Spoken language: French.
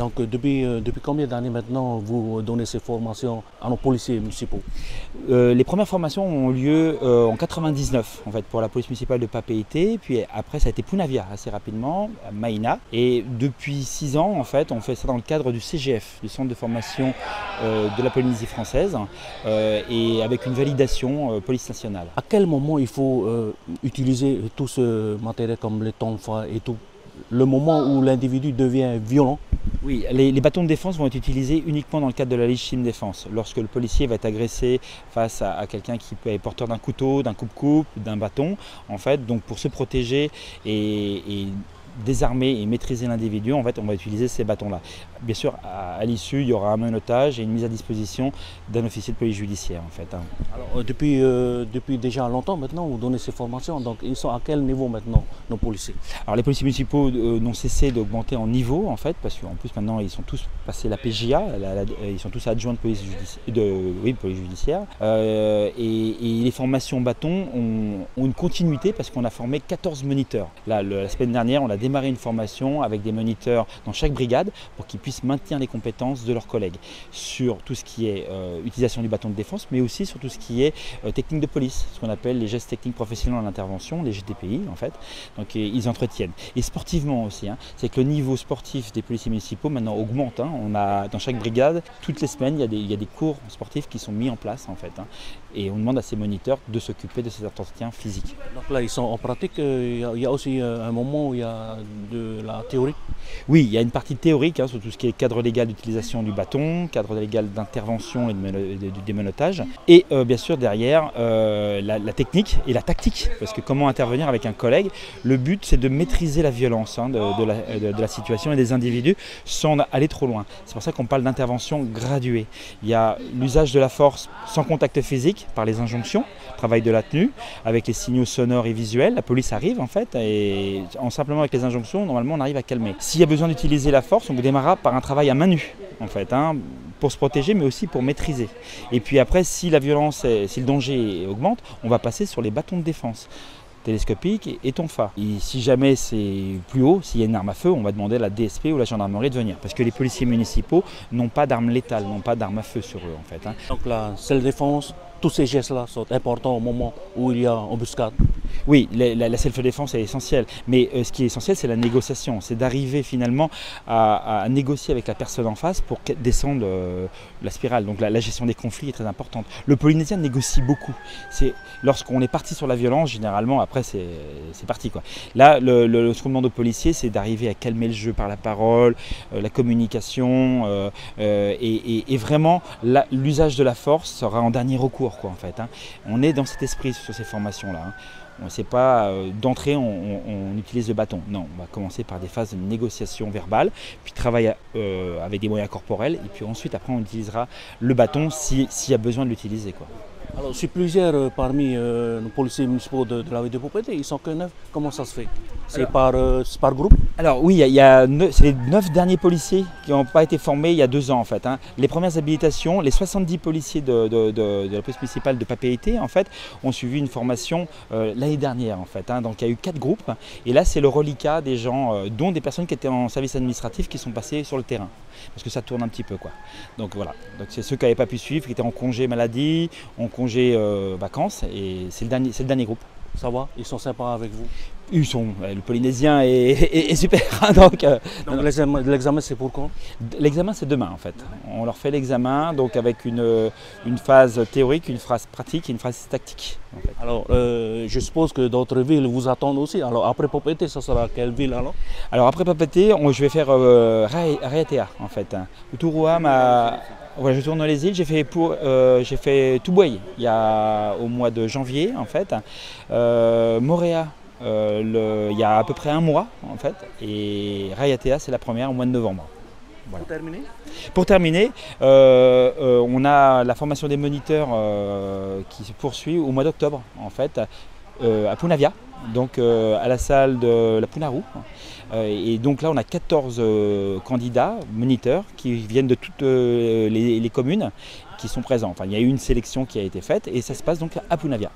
Donc depuis combien d'années maintenant vous donnez ces formations à nos policiers municipaux? Les premières formations ont lieu en 99 en fait, pour la police municipale de Papeete, puis après ça a été Punavia assez rapidement, Maïna. Et depuis 6 ans en fait, on fait ça dans le cadre du CGF, du centre de formation de la Polynésie française, et avec une validation police nationale. À quel moment il faut utiliser tout ce matériel comme les tonfa et tout? Le moment où l'individu devient violent? Oui, les bâtons de défense vont être utilisés uniquement dans le cadre de la légitime défense. Lorsque le policier va être agressé face à quelqu'un qui peut être porteur d'un couteau, d'un coupe-coupe, d'un bâton, en fait, donc pour se protéger et désarmer et maîtriser l'individu, en fait, on va utiliser ces bâtons-là. Bien sûr, à l'issue, il y aura un menottage et une mise à disposition d'un officier de police judiciaire, en fait. Alors, depuis déjà longtemps maintenant, vous donnez ces formations, donc ils sont à quel niveau maintenant, nos policiers? Alors les policiers municipaux n'ont cessé d'augmenter en niveau, en fait, parce qu'en plus maintenant ils sont tous passés la PJA, ils sont tous adjoints de police judiciaire. Et les formations bâtons ont une continuité parce qu'on a formé 14 moniteurs. Là, la semaine dernière, on a démarré une formation avec des moniteurs dans chaque brigade pour qu'ils puissent maintenir les compétences de leurs collègues sur tout ce qui est utilisation du bâton de défense, mais aussi sur tout ce qui est technique de police, ce qu'on appelle les gestes techniques professionnels en intervention, les GTPI en fait. Donc ils entretiennent. Et sportivement aussi, c'est que le niveau sportif des policiers municipaux maintenant augmente. On a dans chaque brigade, toutes les semaines, il y a des cours sportifs qui sont mis en place en fait. Et on demande à ces moniteurs de s'occuper de ces entretiens physiques. Donc là, ils sont en pratique. Il y a aussi un moment où il y a de la théorie. Oui, il y a une partie théorique sur tout ce qui est cadre légal d'utilisation du bâton, cadre légal d'intervention et du démenotage. Et bien sûr derrière la technique et la tactique, parce que comment intervenir avec un collègue. Le but c'est de maîtriser la violence de la situation et des individus sans aller trop loin. C'est pour ça qu'on parle d'intervention graduée. Il y a l'usage de la force sans contact physique par les injonctions, travail de la tenue, avec les signaux sonores et visuels. La police arrive en fait et simplement avec les injonctions, normalement on arrive à calmer. S'il y a besoin d'utiliser la force, on démarrera par un travail à main nue en fait, pour se protéger mais aussi pour maîtriser. Et puis après, si la violence, si le danger augmente, on va passer sur les bâtons de défense télescopique et tonfa. Et si jamais c'est plus haut, s'il y a une arme à feu, on va demander à la DSP ou la gendarmerie de venir. Parce que les policiers municipaux n'ont pas d'armes létales, n'ont pas d'armes à feu sur eux en fait. Donc la self-défense, tous ces gestes-là sont importants au moment où il y a embuscade. Oui, la self-défense est essentielle, mais ce qui est essentiel c'est la négociation, c'est d'arriver finalement à négocier avec la personne en face pour descendre la spirale. Donc la gestion des conflits est très importante. Le Polynésien négocie beaucoup. Lorsqu'on est parti sur la violence, généralement après c'est parti quoi. Là, ce qu'on demande aux policiers c'est d'arriver à calmer le jeu par la parole, la communication, et vraiment l'usage de la force sera en dernier recours quoi en fait. On est dans cet esprit sur ces formations là. C'est pas d'entrée on utilise le bâton. Non, on va commencer par des phases de négociation verbale, puis travailler avec des moyens corporels, et puis ensuite après on utilisera le bâton s'il y a besoin de l'utiliser quoi. Alors, sur plusieurs parmi nos policiers municipaux de la ville de Papeete, ils sont que 9. Comment ça se fait? C'est par groupe? Alors oui, c'est les 9 derniers policiers qui n'ont pas été formés il y a 2 ans en fait. Les premières habilitations, les 70 policiers de la police municipale de Papeete en fait ont suivi une formation l'année dernière en fait. Donc il y a eu 4 groupes et là c'est le reliquat des gens, dont des personnes qui étaient en service administratif qui sont passées sur le terrain. Parce que ça tourne un petit peu quoi. Donc voilà, donc c'est ceux qui n'avaient pas pu suivre, qui étaient en congé maladie, en congé vacances, et c'est le dernier groupe. Ça va? Ils sont sympas avec vous? Le Polynésien est super. Donc l'examen c'est pour quand? L'examen c'est demain en fait. On leur fait l'examen donc avec une phase théorique, une phase pratique et une phase tactique. En fait. Alors je suppose que d'autres villes vous attendent aussi. Alors après Papeete, ça sera quelle ville alors? Alors après Papeete, je vais faire Raiatea en fait. Uturua voilà, je tourne les îles, j'ai fait Tubuai au mois de janvier en fait, Moorea il y a à peu près 1 mois en fait, et Raiatea c'est la première au mois de novembre. Voilà. Pour terminer, on a la formation des moniteurs qui se poursuit au mois d'octobre en fait, à Punavia, donc à la salle de la Punaru. Et donc là on a 14 candidats moniteurs qui viennent de toutes les communes qui sont présents. Enfin il y a eu une sélection qui a été faite et ça se passe donc à Punavia.